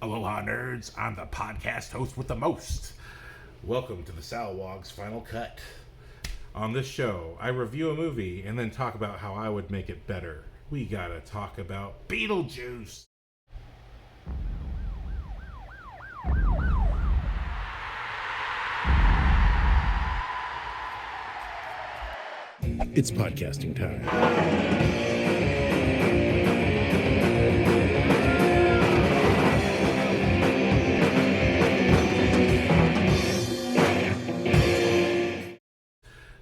Aloha nerds, I'm the podcast host with the most. Welcome to the Salawag's Final Cut. On this show, I review a movie and then talk about how I would make it better. We gotta talk about Beetlejuice. It's podcasting time.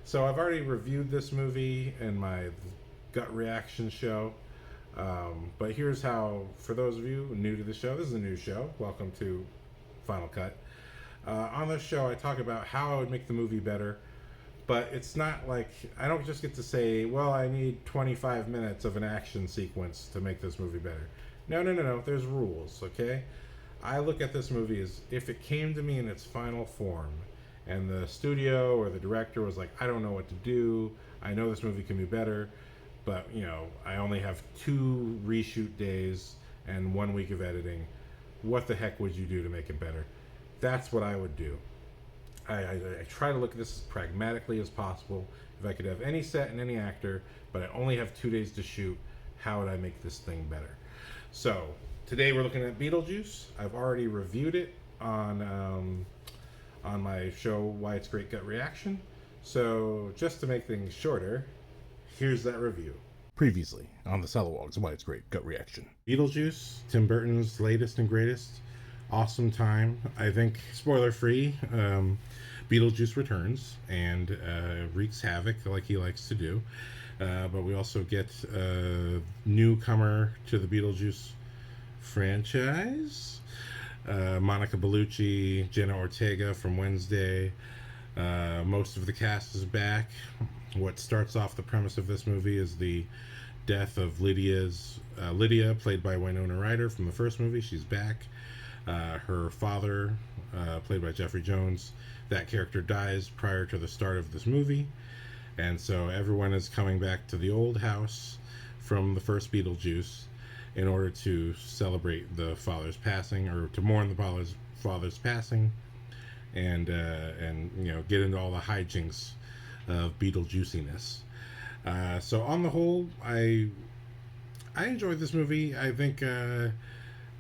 So I've already reviewed this movie in my gut reaction show. But here's how, for those of you new to the show, this is a new show. Welcome to Final Cut. On this show, I talk about how I would make the movie better. But it's not like, I don't just get to say, well, I need 25 minutes of an action sequence to make this movie better. No. There's rules, okay? I look at this movie as if it came to me in its final form, and the studio or the director was like, I don't know what to do. I know this movie can be better, but, I only have 2 reshoot days and 1 week of editing. What the heck would you do to make it better? That's what I would do. I try to look at this as pragmatically as possible. If I could have any set and any actor, but I only have 2 days to shoot, how would I make this thing better? So, today we're looking at Beetlejuice. I've already reviewed it on my show, Why It's Great Gut Reaction. So, just to make things shorter, here's that review. Previously on TheSalawag's Why It's Great Gut Reaction. Beetlejuice, Tim Burton's latest and greatest. Awesome time. I think, spoiler free, Beetlejuice returns and wreaks havoc like he likes to do. But we also get a newcomer to the Beetlejuice franchise. Monica Bellucci, Jenna Ortega from Wednesday. Most of the cast is back. What starts off the premise of this movie is the death of Lydia, played by Winona Ryder from the first movie. She's back. Her father, played by Jeffrey Jones, that character dies prior to the start of this movie. And so everyone is coming back to the old house from the first Beetlejuice in order to celebrate the father's passing, or to mourn the father's passing, and get into all the hijinks of Beetlejuiciness. So on the whole, I enjoyed this movie. I think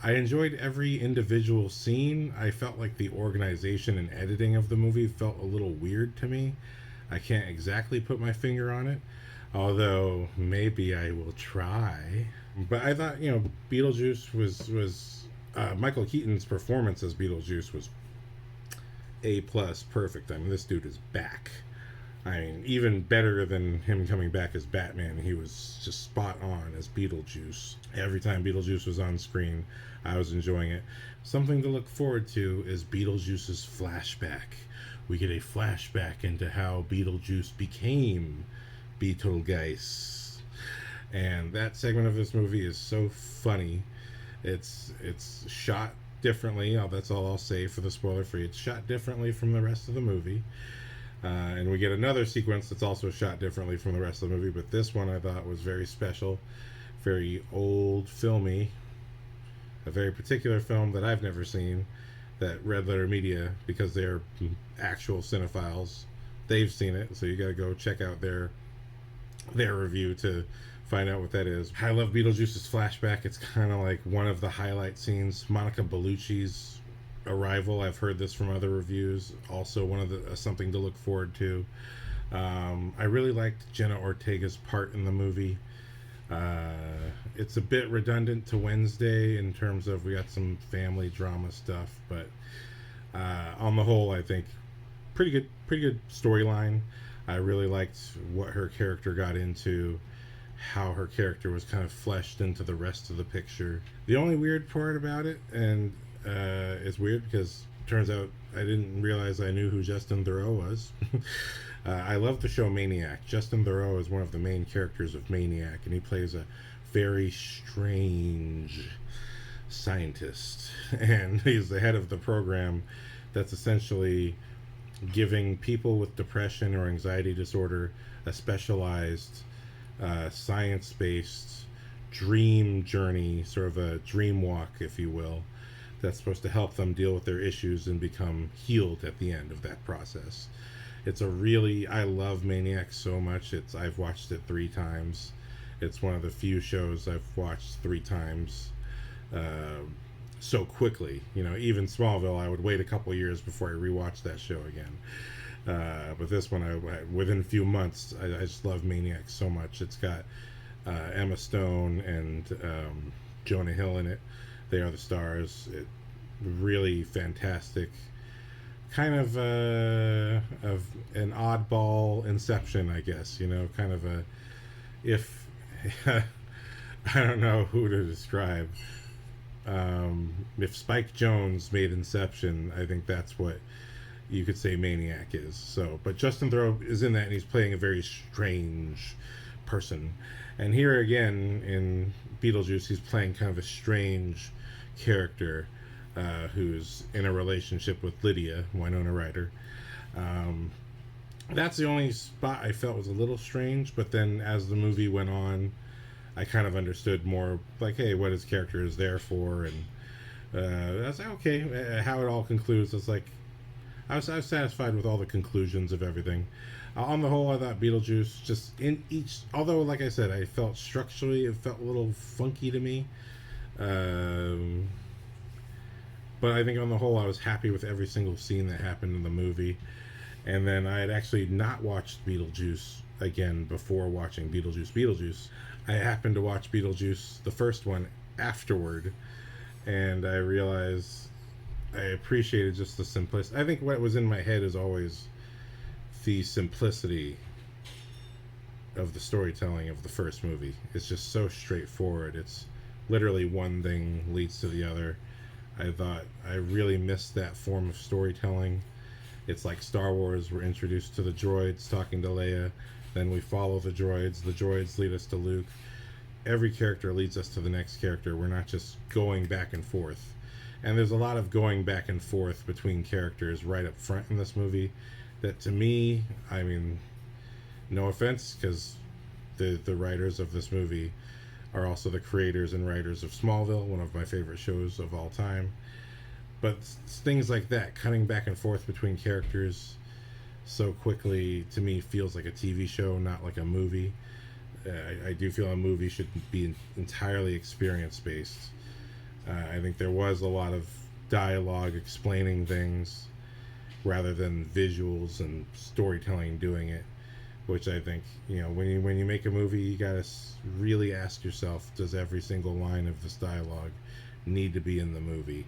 I enjoyed every individual scene. I felt like the organization and editing of the movie felt a little weird to me. I can't exactly put my finger on it, although maybe I will try. But I thought, Beetlejuice was Michael Keaton's performance as Beetlejuice was A+, perfect. I mean, this dude is back. I mean, even better than him coming back as Batman. He was just spot on as Beetlejuice. Every time Beetlejuice was on screen, I was enjoying it. Something to look forward to is Beetlejuice's flashback. We get a flashback into how Beetlejuice became Beetlejuice. And that segment of this movie is so funny. It's shot differently. That's all I'll say for the spoiler free. It's shot differently from the rest of the movie. And we get another sequence that's also shot differently from the rest of the movie, but this one I thought was very special, very old filmy, a very particular film that I've never seen, that Red Letter Media, because they're actual cinephiles, they've seen it, so you gotta go check out their review to find out what that is. I love Beetlejuice's flashback. It's kind of like one of the highlight scenes. Monica Bellucci's arrival, I've heard this from other reviews, also one of the something to look forward to. I really liked Jenna Ortega's part in the movie. It's a bit redundant to Wednesday in terms of we got some family drama stuff, but on the whole, I think pretty good storyline. I really liked what her character got into, how her character was kind of fleshed into the rest of the picture. The only weird part about it, and it's weird because it turns out I didn't realize I knew who Justin Theroux was. I love the show Maniac. Justin Theroux is one of the main characters of Maniac, and he plays a very strange scientist. And he's the head of the program that's essentially giving people with depression or anxiety disorder a specialized science-based dream journey, sort of a dream walk, if you will, that's supposed to help them deal with their issues and become healed at the end of that process. I love Maniac so much. I've watched it 3 times. It's one of the few shows I've watched 3 times so quickly. Even Smallville, I would wait a couple years before I rewatched that show again. But this one, within a few months, I just love Maniac so much. It's got Emma Stone and Jonah Hill in it. They are the stars. Really fantastic. Kind of an oddball Inception, I guess. Kind of if I don't know who to describe. If Spike Jonze made Inception, I think that's what you could say Maniac is. But Justin Theroux is in that, and he's playing a very strange person. And here again in Beetlejuice, he's playing kind of a strange character who's in a relationship with Lydia, Winona Ryder. That's the only spot I felt was a little strange, but then as the movie went on, I kind of understood more, like, hey, what his character is there for, and I was like, okay, how it all concludes. It's like, I was satisfied with all the conclusions of everything. On the whole, I thought Beetlejuice, just in each, although, like I said, I felt structurally, it felt a little funky to me. But I think on the whole, I was happy with every single scene that happened in the movie. And then I had actually not watched Beetlejuice again before watching Beetlejuice. I happened to watch Beetlejuice, the first one, afterward. And I realized I appreciated just the simplicity. I think what was in my head is always the simplicity of the storytelling of the first movie. It's just so straightforward. It's literally one thing leads to the other. I thought I really missed that form of storytelling. It's like Star Wars. We're introduced to the droids talking to Leia, then we follow the droids lead us to Luke. Every character leads us to the next character. We're not just going back and forth. And there's a lot of going back and forth between characters right up front in this movie that, to me, I mean, no offense, because the writers of this movie are also the creators and writers of Smallville, one of my favorite shows of all time. But things like that, cutting back and forth between characters so quickly, to me, feels like a TV show, not like a movie. I do feel a movie should be entirely experience-based. I think there was a lot of dialogue explaining things rather than visuals and storytelling doing it, which I think, when you make a movie, you gotta really ask yourself, does every single line of this dialogue need to be in the movie?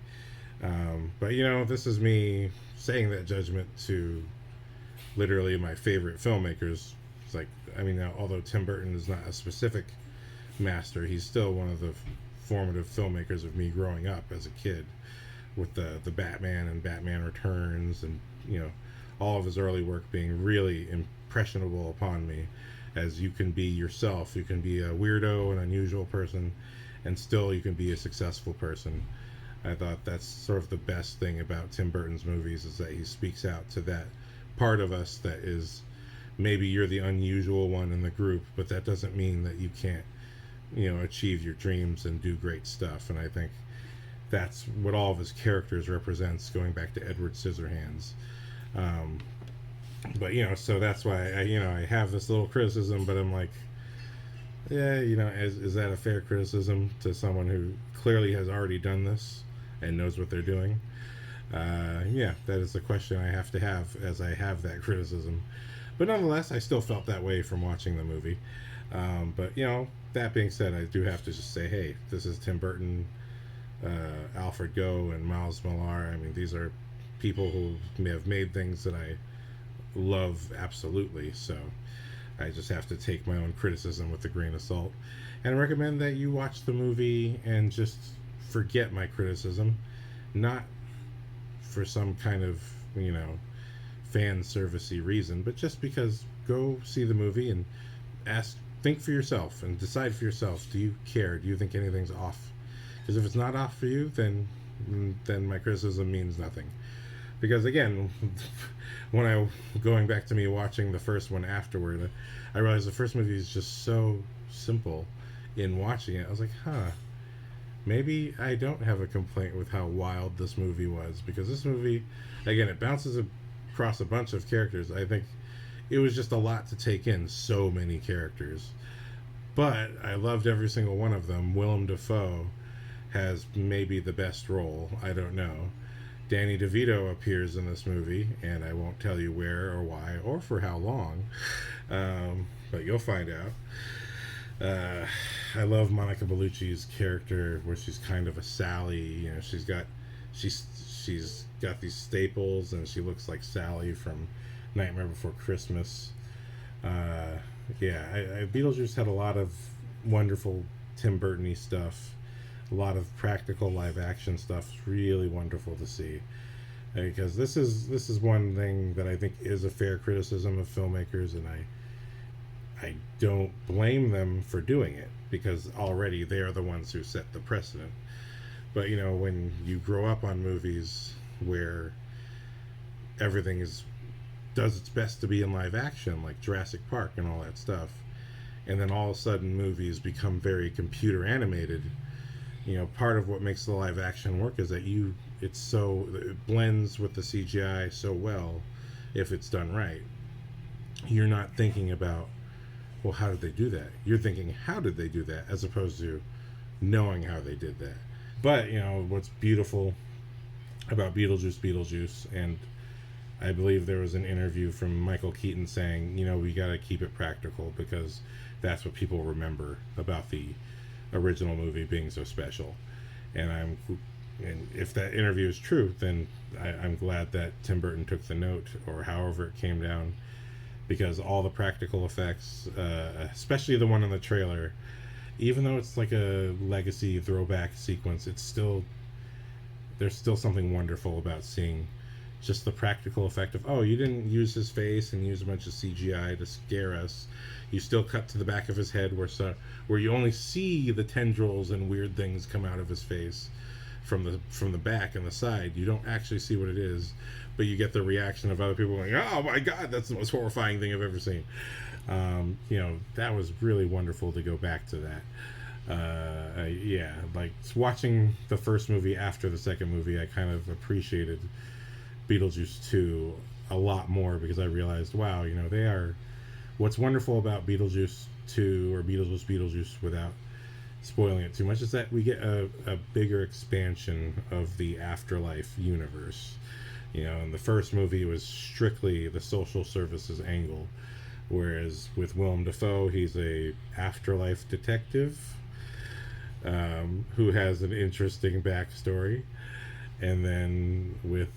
But this is me saying that judgment to literally my favorite filmmakers. It's like, although Tim Burton is not a specific master, he's still one of the formative filmmakers of me growing up as a kid, with the Batman and Batman Returns, and all of his early work being really impressionable upon me. As you can be yourself, you can be a weirdo, an unusual person, and still you can be a successful person. I thought that's sort of the best thing about Tim Burton's movies, is that he speaks out to that part of us that is, maybe you're the unusual one in the group, but that doesn't mean that you can't achieve your dreams and do great stuff. And I think that's what all of his characters represents, going back to Edward Scissorhands. But so that's why I have this little criticism, but I'm like, yeah, is that a fair criticism to someone who clearly has already done this and knows what they're doing? Yeah, that is the question I have to have as I have that criticism. But nonetheless, I still felt that way from watching the movie. But that being said, I do have to just say, hey, this is Tim Burton, Alfred Goh, and Miles Millar. These are people who may have made things that I love absolutely. So I just have to take my own criticism with a grain of salt, and recommend that you watch the movie and just forget my criticism, not for some kind of fan servicey reason, but just because. Go see the movie and think for yourself and decide for yourself. Do you care? Do you think anything's off? Because if it's not off for you, then my criticism means nothing. Because again, going back to me watching the first one afterward, I realized the first movie is just so simple in watching it. I was like, maybe I don't have a complaint with how wild this movie was, because this movie, again, it bounces across a bunch of characters. I think it was just a lot to take in, so many characters. But I loved every single one of them. Willem Dafoe has maybe the best role. I don't know. Danny DeVito appears in this movie, and I won't tell you where or why or for how long, but you'll find out. I love Monica Bellucci's character, where she's kind of a Sally. You know, she's got these staples, and she looks like Sally from Nightmare Before Christmas. Beetlejuice had a lot of wonderful Tim Burton-y stuff. A lot of practical live action stuff. It's really wonderful to see, because this is one thing that I think is a fair criticism of filmmakers, and I don't blame them for doing it, because already they are the ones who set the precedent. But you know, when you grow up on movies where everything does its best to be in live action, like Jurassic Park and all that stuff, and then all of a sudden movies become very computer animated. You know, part of what makes the live action work is that it blends with the CGI so well, if it's done right. You're not thinking about, well, how did they do that? You're thinking, how did they do that, as opposed to knowing how they did that. But, you know, what's beautiful about Beetlejuice, and I believe there was an interview from Michael Keaton saying, you know, we got to keep it practical, because that's what people remember about the original movie being so special. And if that interview is true, then I'm glad that Tim Burton took the note, or however it came down, because all the practical effects, especially the one in the trailer, even though it's like a legacy throwback sequence, there's still something wonderful about seeing just the practical effect of, oh, you didn't use his face and use a bunch of CGI to scare us. You still cut to the back of his head where you only see the tendrils and weird things come out of his face from the back and the side. You don't actually see what it is, but you get the reaction of other people going, oh my God, that's the most horrifying thing I've ever seen. You know, that was really wonderful to go back to that. Like watching the first movie after the second movie, I kind of appreciated Beetlejuice 2 a lot more, because I realized, wow, you know, what's wonderful about Beetlejuice 2 or Beetlejuice, without spoiling it too much, is that we get a bigger expansion of the afterlife universe. You know, in the first movie, it was strictly the social services angle, whereas with Willem Dafoe, he's a afterlife detective who has an interesting backstory. And then with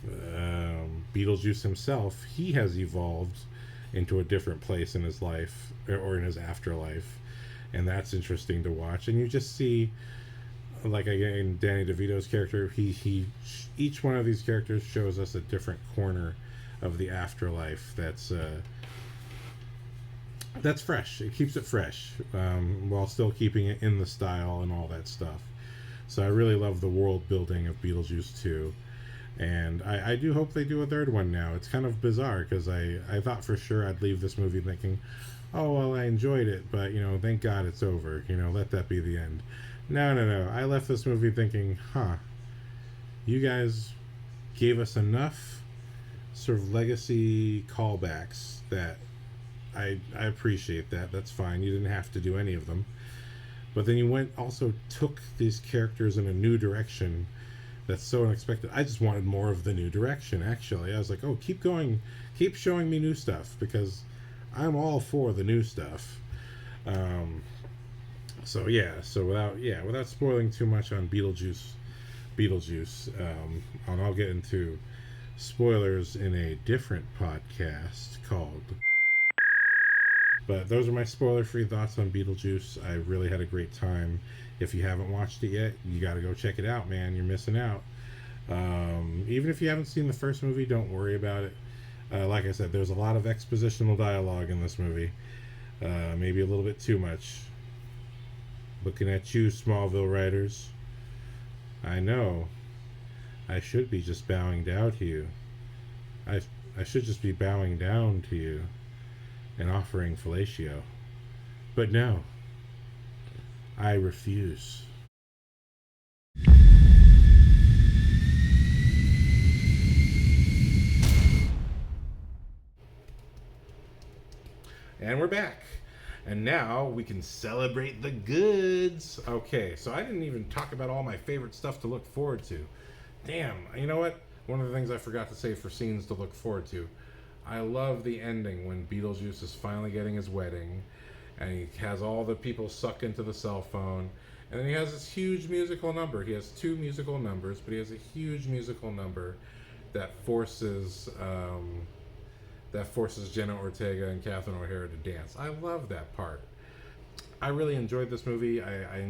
Beetlejuice himself, he has evolved into a different place in his life, or in his afterlife, and that's interesting to watch. And you just see, like again, Danny DeVito's character, each one of these characters shows us a different corner of the afterlife that's fresh. It keeps it fresh, while still keeping it in the style and all that stuff. So I really love the world building of Beetlejuice 2. And I do hope they do a third one now. It's kind of bizarre, because I thought for sure I'd leave this movie thinking, oh, well, I enjoyed it, but, you know, thank God it's over. You know, let that be the end. No. I left this movie thinking, you guys gave us enough sort of legacy callbacks that I appreciate that. That's fine. You didn't have to do any of them. But then you took these characters in a new direction that's so unexpected. I just wanted more of the new direction, actually. I was like, oh, keep going. Keep showing me new stuff, because I'm all for the new stuff. So without spoiling too much on Beetlejuice, and I'll get into spoilers in a different podcast called... But those are my spoiler-free thoughts on Beetlejuice. I really had a great time. If you haven't watched it yet, you got to go check it out, man. You're missing out. Even if you haven't seen the first movie, don't worry about it. Like I said, there's a lot of expositional dialogue in this movie. Maybe a little bit too much. Looking at you, Smallville writers. I know. I should be just bowing down to you. I should just be bowing down to you and offering fellatio. But no, I refuse. And we're back. And now we can celebrate the goods. Okay, so I didn't even talk about all my favorite stuff to look forward to. Damn, you know what? One of the things I forgot to say for scenes to look forward to. I love the ending when Beetlejuice is finally getting his wedding, and he has all the people sucked into the cell phone, and then he has this huge musical number. He has 2 musical numbers, but he has a huge musical number that forces Jenna Ortega and Catherine O'Hara to dance. I love that part. I really enjoyed this movie. I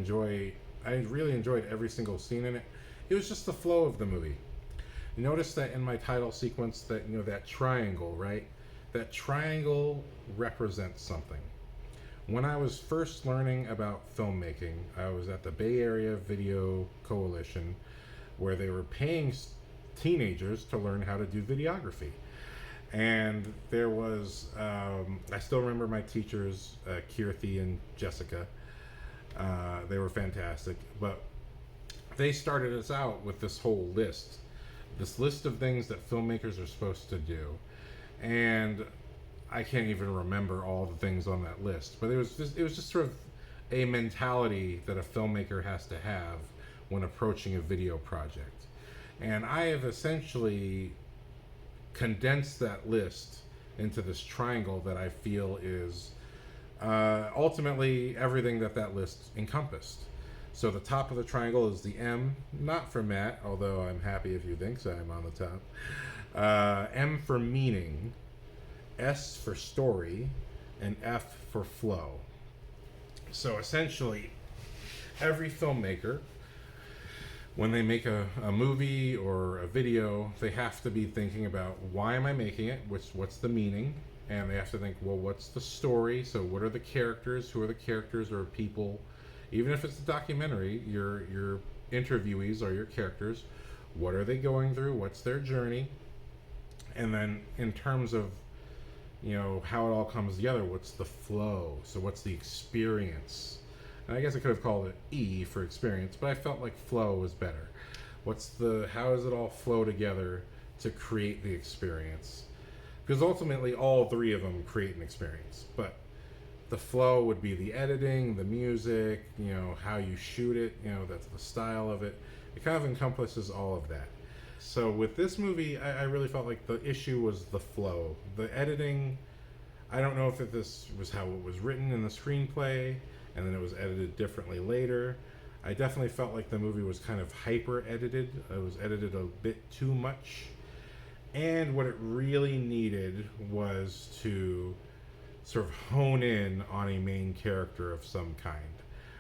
really enjoyed every single scene in it. It was just the flow of the movie. You notice that in my title sequence that, that triangle, right? That triangle represents something. When I was first learning about filmmaking, I was at the Bay Area Video Coalition, where they were paying teenagers to learn how to do videography. And there was, I still remember my teachers, Keaton and Jessica. They were fantastic. But they started us out with this whole list. This list of things that filmmakers are supposed to do. And I can't even remember all the things on that list. But it was just sort of a mentality that a filmmaker has to have when approaching a video project. And I have essentially condensed that list into this triangle that I feel is ultimately everything that list encompassed. So the top of the triangle is the M, not for Matt, although I'm happy if you think so, I'm on the top. M for meaning, S for story, and F for flow. So essentially, every filmmaker, when they make a movie or a video, they have to be thinking about, why am I making it? What's the meaning? And they have to think, well, what's the story? So what are the characters? Who are the characters or people? Even if it's a documentary, your interviewees are your characters. What are they going through? What's their journey? And then in terms of, how it all comes together, what's the flow? So what's the experience? And I guess I could have called it E for experience, but I felt like flow was better. How does it all flow together to create the experience? Because ultimately all 3 of them create an experience, but the flow would be the editing, the music, how you shoot it, that's the style of it. It kind of encompasses all of that. So with this movie, I really felt like the issue was the flow. The editing, I don't know if this was how it was written in the screenplay, and then it was edited differently later. I definitely felt like the movie was kind of hyper edited. It was edited a bit too much. And what it really needed was to sort of hone in on a main character of some kind.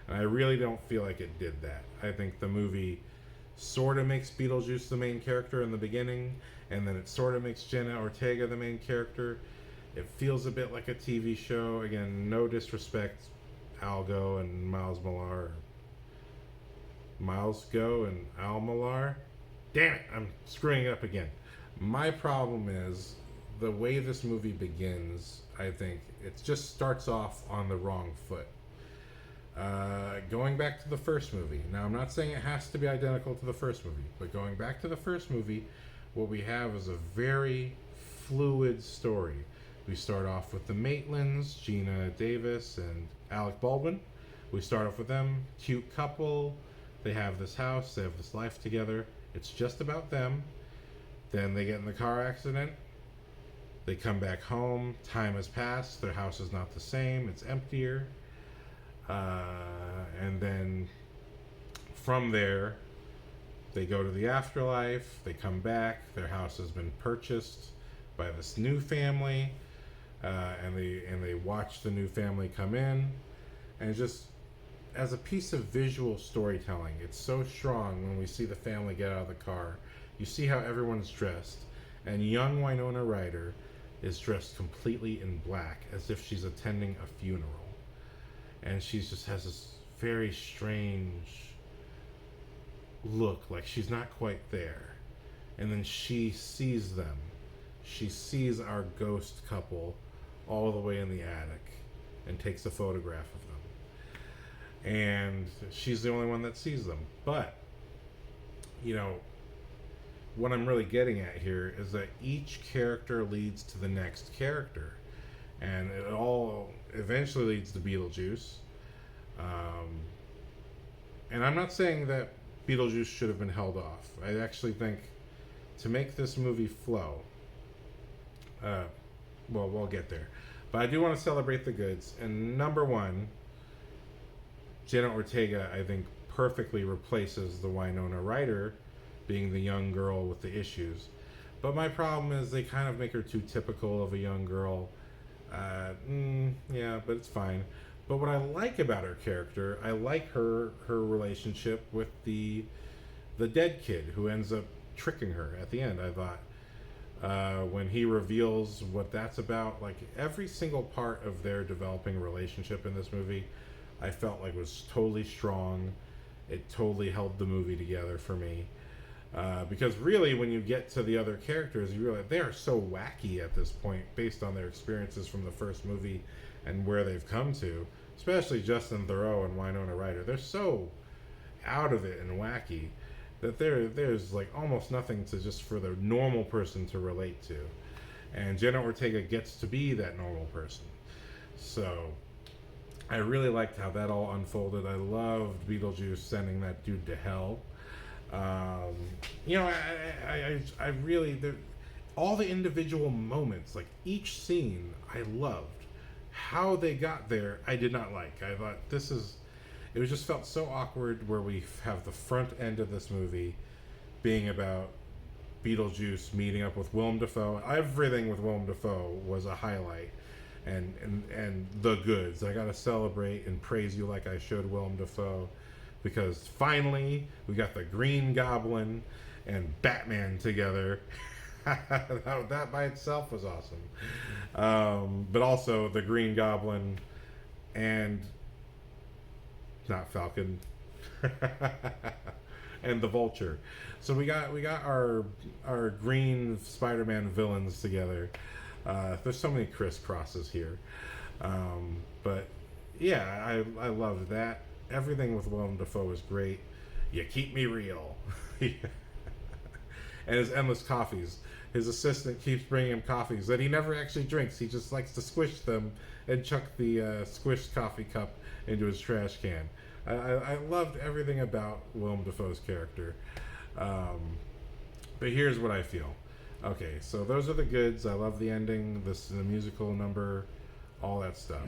And I really don't feel like it did that. I think the movie sort of makes Beetlejuice the main character in the beginning, and then it sort of makes Jenna Ortega the main character. It feels a bit like a TV show. Again, no disrespect, Algo and Miles Millar. Miles Go and Al Millar. Damn it, I'm screwing it up again. My problem is the way this movie begins. I think it just starts off on the wrong foot. Going back to the first movie. Now, I'm not saying it has to be identical to the first movie, but going back to the first movie, what we have is a very fluid story. We start off with the Maitlands, Gina Davis and Alec Baldwin. We start off with them, cute couple. They have this house, they have this life together. It's just about them. Then they get in the car accident. They come back home. Time has passed. Their house is not the same. It's emptier. And then from there, they go to the afterlife. They come back. Their house has been purchased by this new family. And they watch the new family come in. And just as a piece of visual storytelling, it's so strong when we see the family get out of the car. You see how everyone's dressed. And young Winona Ryder is dressed completely in black, as if she's attending a funeral. And she just has this very strange look, like she's not quite there. And then she sees them. She sees our ghost couple all the way in the attic and takes a photograph of them. And she's the only one that sees them. But, what I'm really getting at here is that each character leads to the next character. and it all eventually leads to Beetlejuice. And I'm not saying that Beetlejuice should have been held off. I actually think to make this movie flow, well, we'll get there. But I do want to celebrate the goods. And number one, Jenna Ortega, I think, perfectly replaces the Winona Ryder being the young girl with the issues. But my problem is they kind of make her too typical of a young girl. Yeah, but it's fine. But what I like about her character, I like her relationship with the dead kid who ends up tricking her at the end. I thought when he reveals what that's about, like every single part of their developing relationship in this movie, I felt like was totally strong. It totally held the movie together for me. Because really, when you get to the other characters, you realize they are so wacky at this point based on their experiences from the first movie and where they've come to. Especially Justin Theroux and Winona Ryder. They're so out of it and wacky that there's like almost nothing to just for the normal person to relate to. And Jenna Ortega gets to be that normal person. So I really liked how that all unfolded. I loved Beetlejuice sending that dude to hell. You know, I really, all the individual moments, like each scene, I loved. How they got there, I did not like. I thought it was just felt so awkward where we have the front end of this movie being about Beetlejuice meeting up with Willem Dafoe. Everything with Willem Dafoe was a highlight. And the goods. I gotta celebrate and praise you like I should Willem Dafoe, because finally we got the Green Goblin and Batman together. That by itself was awesome. But also the Green Goblin and not Falcon and the Vulture. So we got our green Spider-Man villains together. There's so many crisscrosses here. But yeah, I loved that. Everything with Willem Dafoe was great. You keep me real. And his endless coffees. His assistant keeps bringing him coffees that he never actually drinks. He just likes to squish them and chuck the squished coffee cup into his trash can. I loved everything about Willem Dafoe's character. But here's what I feel. Okay, so those are the goods. I love the ending, the musical number, all that stuff.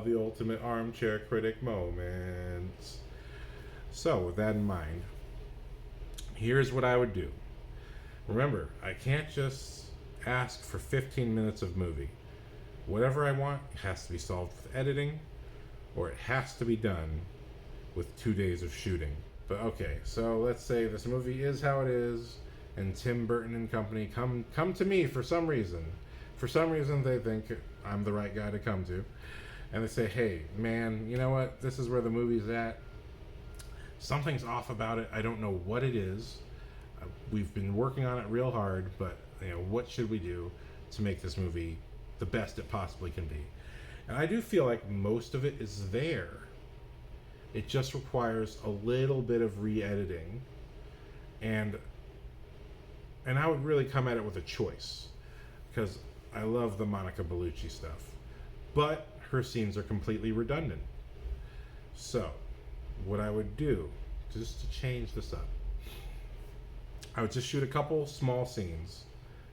The ultimate armchair critic moment. So, with that in mind, here's what I would do. Remember, I can't just ask for 15 minutes of movie. Whatever I want has to be solved with editing, or it has to be done with 2 days of shooting. But okay, so let's say this movie is how it is, and Tim Burton and company come to me for some reason. For some reason, they think I'm the right guy to come to. And they say, hey, man, you know what? This is where the movie's at. Something's off about it. I don't know what it is. We've been working on it real hard, but what should we do to make this movie the best it possibly can be? And I do feel like most of it is there. It just requires a little bit of re-editing. And I would really come at it with a choice, because I love the Monica Bellucci stuff. But her scenes are completely redundant. So, what I would do, just to change this up, I would just shoot a couple small scenes,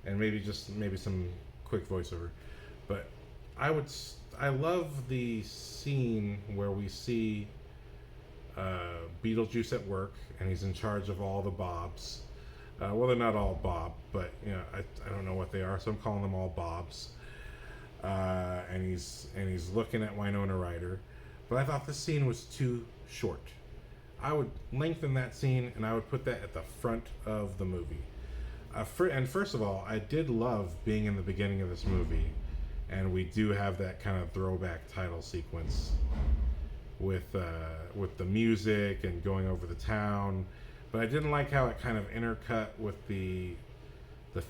and maybe some quick voiceover. But I love the scene where we see Beetlejuice at work, and he's in charge of all the Bobs. Well, they're not all Bob, but I don't know what they are, so I'm calling them all Bobs. And he's looking at Winona Ryder, but I thought this scene was too short. I would lengthen that scene, and I would put that at the front of the movie. And first of all, I did love being in the beginning of this movie, and we do have that kind of throwback title sequence with the music and going over the town. But I didn't like how it kind of intercut with the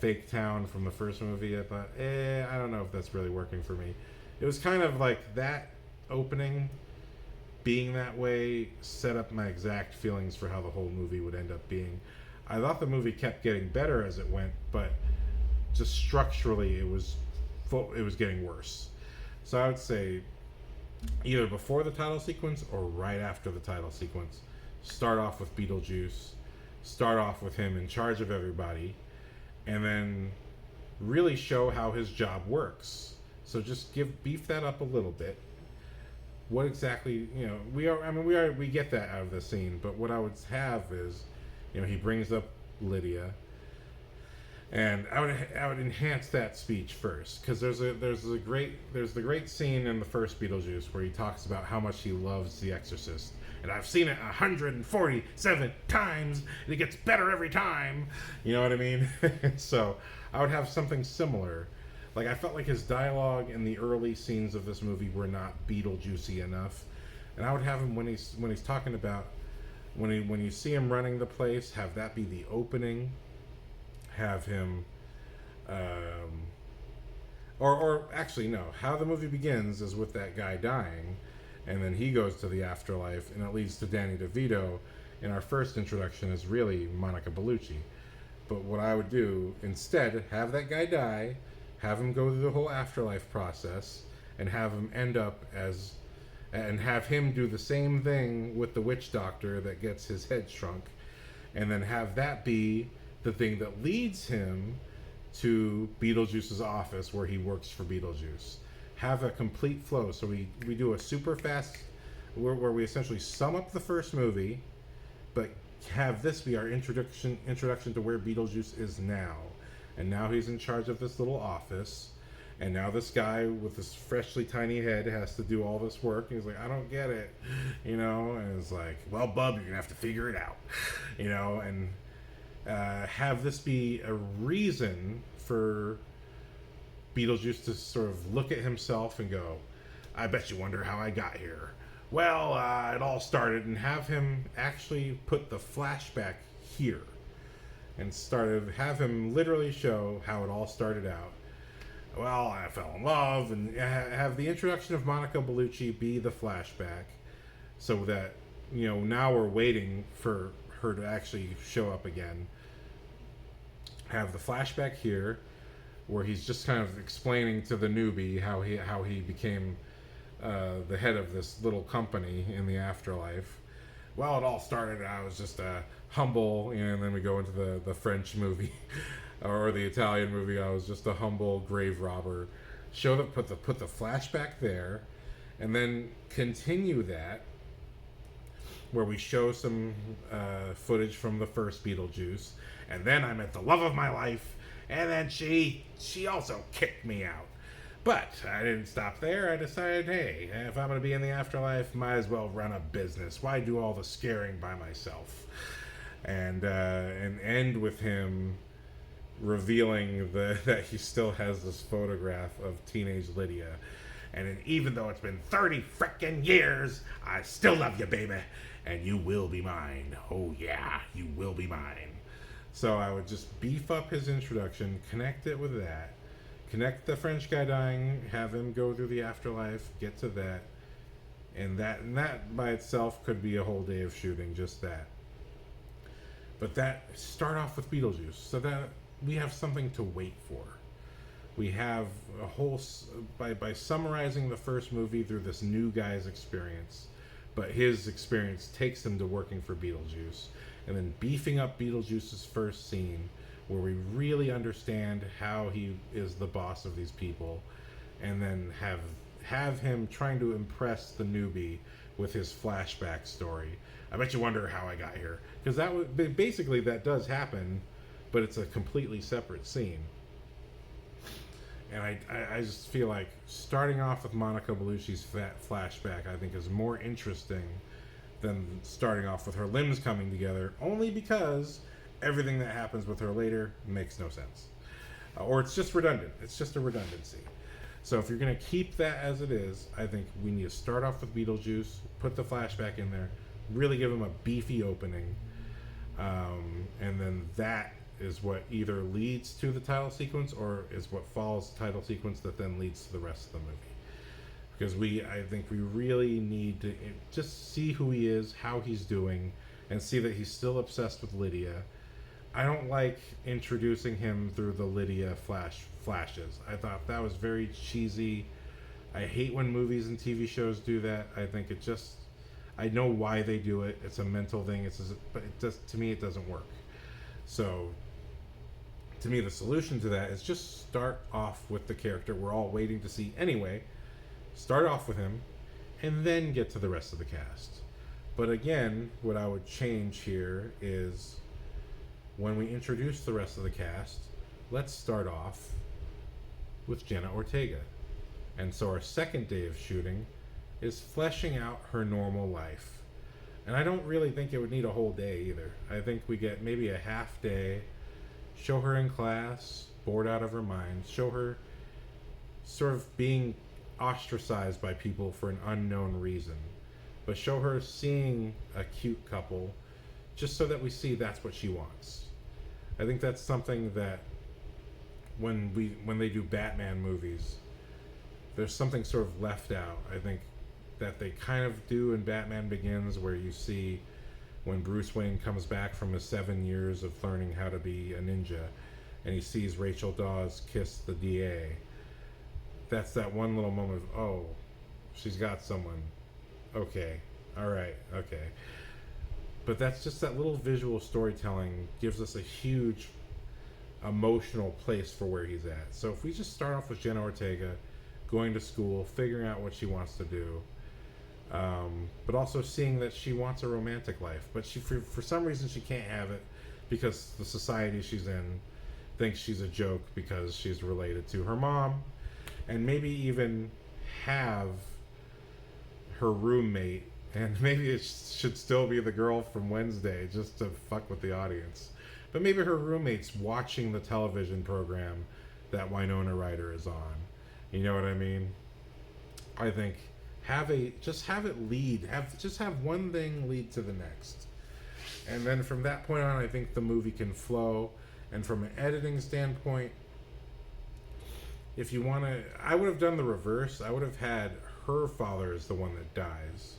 fake town from the first movie. I thought, I don't know if that's really working for me. It was kind of like that opening being that way set up my exact feelings for how the whole movie would end up being. I thought the movie kept getting better as it went, but just structurally it was getting worse. So I would say either before the title sequence or right after the title sequence, start off with Beetlejuice, start off with him in charge of everybody, and then really show how his job works. So just beef that up a little bit. What exactly, we get that out of the scene, but what I would have is, he brings up Lydia, and I would enhance that speech first, because there's the great scene in the first Beetlejuice where he talks about how much he loves The Exorcist, and I've seen it 147 times, and it gets better every time. You know what I mean? So I would have something similar. Like, I felt like his dialogue in the early scenes of this movie were not Beetlejuicy enough, and I would have him when he's talking about when you see him running the place, have that be the opening. Have him, or actually no. How the movie begins is with that guy dying, and then he goes to the afterlife, and it leads to Danny DeVito. And our first introduction is really Monica Bellucci. But what I would do instead, have that guy die. Have him go through the whole afterlife process, and have him and have him do the same thing with the witch doctor that gets his head shrunk, and then have that be the thing that leads him to Beetlejuice's office where he works for Beetlejuice. Have a complete flow. So we do a super fast, where we essentially sum up the first movie, but have this be our introduction to where Beetlejuice is now. And now he's in charge of this little office, and now this guy with this freshly tiny head has to do all this work. And he's like, I don't get it, and it's like, well, bub, you're gonna have to figure it out, and have this be a reason for Beetlejuice to sort of look at himself and go, I bet you wonder how I got here. Well, it all started, and have him actually put the flashback here. And have him literally show how it all started out. Well, I fell in love, and have the introduction of Monica Bellucci be the flashback, so that now we're waiting for her to actually show up again. Have the flashback here, where he's just kind of explaining to the newbie how he became the head of this little company in the afterlife. Well, it all started, I was just humble, and then we go into the French movie or the Italian movie. I was just a humble grave robber. Put the flashback there, and then continue that where we show some footage from the first Beetlejuice, and then I met the love of my life, and then she also kicked me out. But I didn't stop there. I decided, hey, if I'm going to be in the afterlife, might as well run a business. Why do all the scaring by myself? And end with him revealing that he still has this photograph of teenage Lydia. And even though it's been 30 frickin' years, I still love you, baby. And you will be mine. Oh, yeah, you will be mine. So I would just beef up his introduction, connect it with that. Connect the French guy dying, have him go through the afterlife, get to that. And that by itself could be a whole day of shooting, just that. But start off with Beetlejuice, so that we have something to wait for. We have a whole, by summarizing the first movie through this new guy's experience, but his experience takes him to working for Beetlejuice, and then beefing up Beetlejuice's first scene, where we really understand how he is the boss of these people, and then have him trying to impress the newbie with his flashback story. I bet you wonder how I got here, because basically that does happen, but it's a completely separate scene. And I just feel like starting off with Monica Bellucci's flashback, I think, is more interesting than starting off with her limbs coming together, only because everything that happens with her later makes no sense. Or it's just redundant. It's just a redundancy. So if you're going to keep that as it is, I think we need to start off with Beetlejuice, put the flashback in there, really give him a beefy opening, and then that is what either leads to the title sequence or is what follows the title sequence that then leads to the rest of the movie. because I think we really need to just see who he is, how he's doing, and see that he's still obsessed with Lydia. I don't like introducing him through the Lydia flashes. I thought that was very cheesy. I hate when movies and TV shows do that. I think it just, I know why they do it. It's a mental thing. But it just, to me, it doesn't work. So, to me, the solution to that is just start off with the character we're all waiting to see anyway. Start off with him, and then get to the rest of the cast. But again, what I would change here is when we introduce the rest of the cast, let's start off with Jenna Ortega. And so our second day of shooting is fleshing out her normal life. And I don't really think it would need a whole day either. I think we get maybe a half day, show her in class, bored out of her mind, show her sort of being ostracized by people for an unknown reason, but show her seeing a cute couple just so that we see that's what she wants. I think that's something that when they do Batman movies, there's something sort of left out. I think that they kind of do in Batman Begins, where you see when Bruce Wayne comes back from his 7 years of learning how to be a ninja, and he sees Rachel Dawes kiss the DA. That's that one little moment of, oh, she's got someone. Okay, all right, okay. But that's just that little visual storytelling gives us a huge emotional place for where he's at. So if we just start off with Jenna Ortega going to school, figuring out what she wants to do, but also seeing that she wants a romantic life, but she for some reason she can't have it because the society she's in thinks she's a joke because she's related to her mom, and maybe even have her roommate, and maybe it should still be the girl from Wednesday just to fuck with the audience, but maybe her roommate's watching the television program that Winona Ryder is on. You know what I mean? I think have it lead. Have one thing lead to the next. And then from that point on, I think the movie can flow. And from an editing standpoint, if you want to, I would have done the reverse. I would have had her father as the one that dies,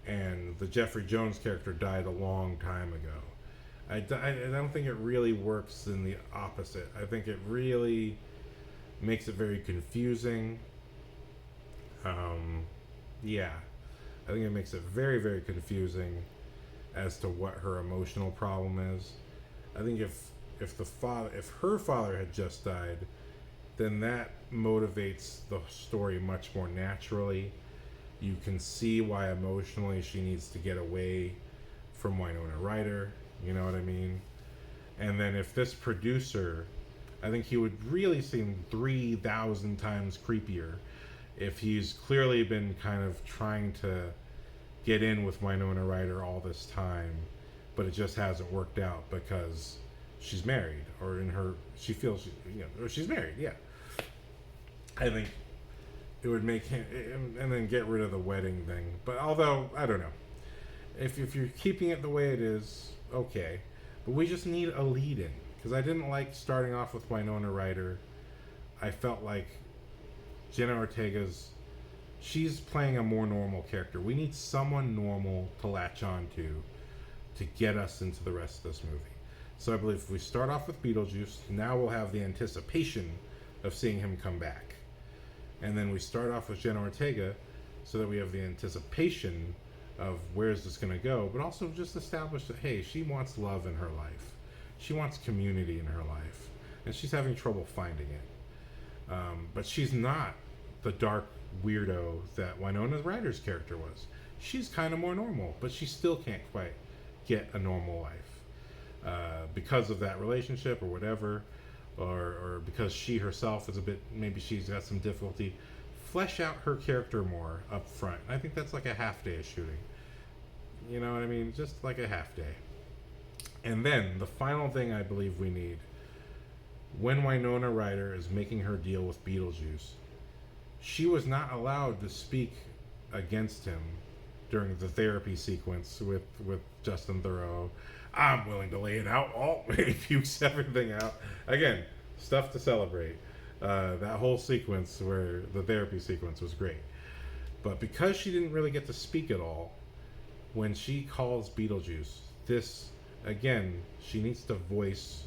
and the Jeffrey Jones character died a long time ago. I don't think it really works in the opposite. I think it really makes it very confusing. Yeah, I think it makes it very, very confusing as to what her emotional problem is. I think if her father had just died, then that motivates the story much more naturally. You can see why emotionally she needs to get away from Winona Ryder. You know what I mean? And then if this producer, I think he would really seem 3,000 times creepier if he's clearly been kind of trying to get in with Winona Ryder all this time, but it just hasn't worked out because she's married, or she feels, or she's married, yeah. I think it would make him, and then get rid of the wedding thing. But although, I don't know. If you're keeping it the way it is, okay. But we just need a lead-in. Because I didn't like starting off with Winona Ryder. I felt like Jenna Ortega's, she's playing a more normal character. We need someone normal to latch on to get us into the rest of this movie. So I believe if we start off with Beetlejuice, now we'll have the anticipation of seeing him come back. And then we start off with Jenna Ortega so that we have the anticipation of where is this going to go, but also just establish that, hey, she wants love in her life. She wants community in her life, and she's having trouble finding it. But she's not the dark weirdo that Winona Ryder's character was. She's kind of more normal, but she still can't quite get a normal life because of that relationship or whatever, or because she herself is a bit, maybe she's got some difficulty. Flesh out her character more up front. I think that's like a half day of shooting. You know what I mean? Just like a half day. And then the final thing I believe we need, when Winona Ryder is making her deal with Beetlejuice, she was not allowed to speak against him during the therapy sequence with Justin Theroux. I'm willing to lay it out. Oh, he pukes everything out. Again, stuff to celebrate. That whole sequence, where the therapy sequence, was great. But because she didn't really get to speak at all, when she calls Beetlejuice, this, again, she needs to voice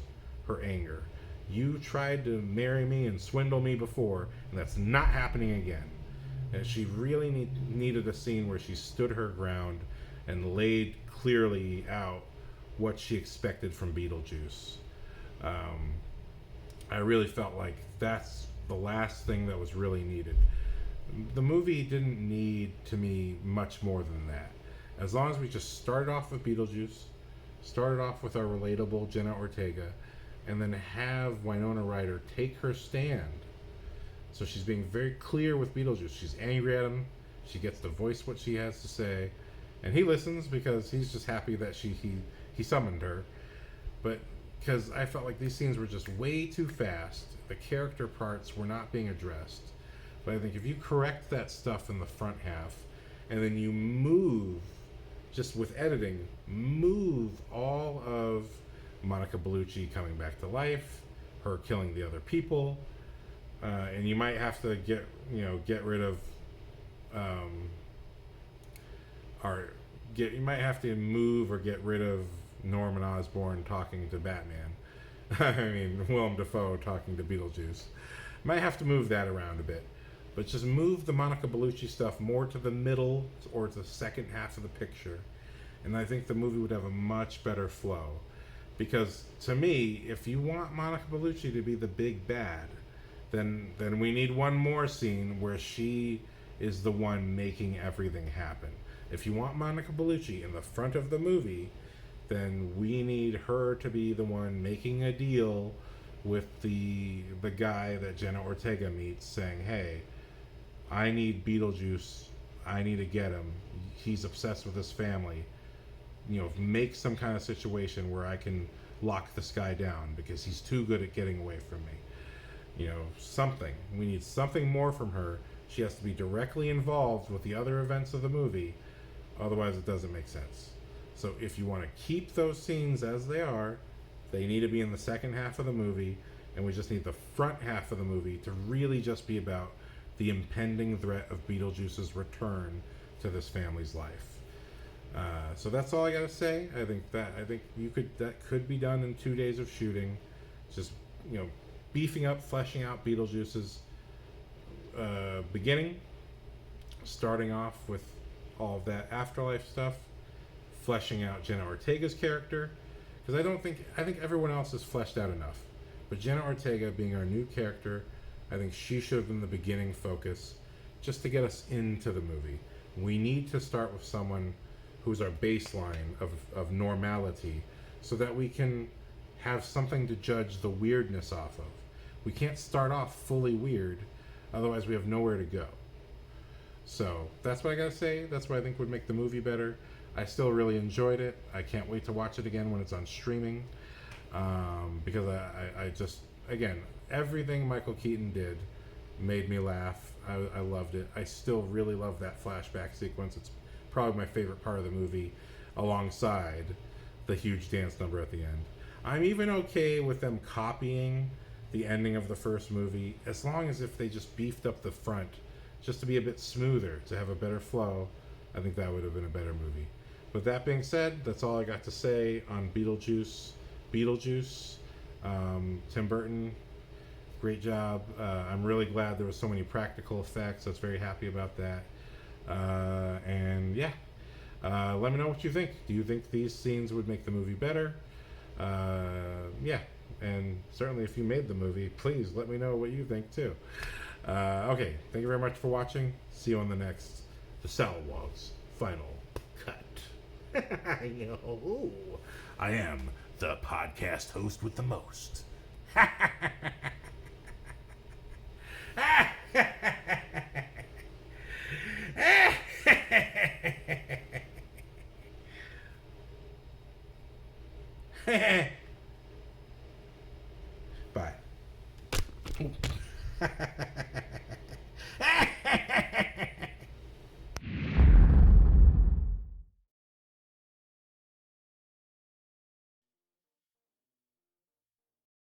her anger. You tried to marry me and swindle me before, and that's not happening again. And she really needed a scene where she stood her ground and laid clearly out what she expected from Beetlejuice. I really felt like that's the last thing that was really needed. The movie didn't need, to me, much more than that. As long as we just started off with Beetlejuice, started off with our relatable Jenna Ortega, and then have Winona Ryder take her stand. So she's being very clear with Beetlejuice. She's angry at him. She gets to voice what she has to say. And he listens because he's just happy that he summoned her. But because I felt like these scenes were just way too fast. The character parts were not being addressed. But I think if you correct that stuff in the front half, and then you move, just with editing, move all of Monica Bellucci coming back to life, her killing the other people, and you might have to get rid of, you might have to move or get rid of Norman Osborn talking to Batman. I mean, Willem Dafoe talking to Beetlejuice. Might have to move that around a bit. But just move the Monica Bellucci stuff more to the middle or to the second half of the picture. And I think the movie would have a much better flow. Because to me, if you want Monica Bellucci to be the big bad, then we need one more scene where she is the one making everything happen. If you want Monica Bellucci in the front of the movie, then we need her to be the one making a deal with the guy that Jenna Ortega meets, saying, hey, I need Beetlejuice. I need to get him. He's obsessed with his family. Make some kind of situation where I can lock this guy down because he's too good at getting away from me. Something. We need something more from her. She has to be directly involved with the other events of the movie. Otherwise, it doesn't make sense. So if you want to keep those scenes as they are, they need to be in the second half of the movie, and we just need the front half of the movie to really just be about the impending threat of Beetlejuice's return to this family's life. So that's all I gotta say. I think that could be done in 2 days of shooting. Just beefing up, fleshing out Beetlejuice's beginning, starting off with all of that afterlife stuff, fleshing out Jenna Ortega's character, because I think everyone else is fleshed out enough. But Jenna Ortega being our new character, I think she should have been the beginning focus, just to get us into the movie. We need to start with someone who's our baseline of normality, so that we can have something to judge the weirdness off of. We can't start off fully weird, otherwise we have nowhere to go. So that's what I gotta say. That's what I think would make the movie better. I still really enjoyed it. I can't wait to watch it again when it's on streaming, because I just, again, everything Michael Keaton did made me laugh. I loved it. I still really love that flashback sequence. It's probably my favorite part of the movie, alongside the huge dance number at the end. I'm even okay with them copying the ending of the first movie, as long as if they just beefed up the front just to be a bit smoother, to have a better flow. I think that would have been a better movie. With that being said, that's all I got to say on Beetlejuice. Tim Burton, great job. I'm really glad there was so many practical effects. I was very happy about that. And yeah, let me know what you think. Do you think these scenes would make the movie better? Yeah, and certainly if you made the movie, please let me know what you think too. Okay, thank you very much for watching. See you on the next TheSalawag's Final Cut. I know. I am the podcast host with the most. Bye.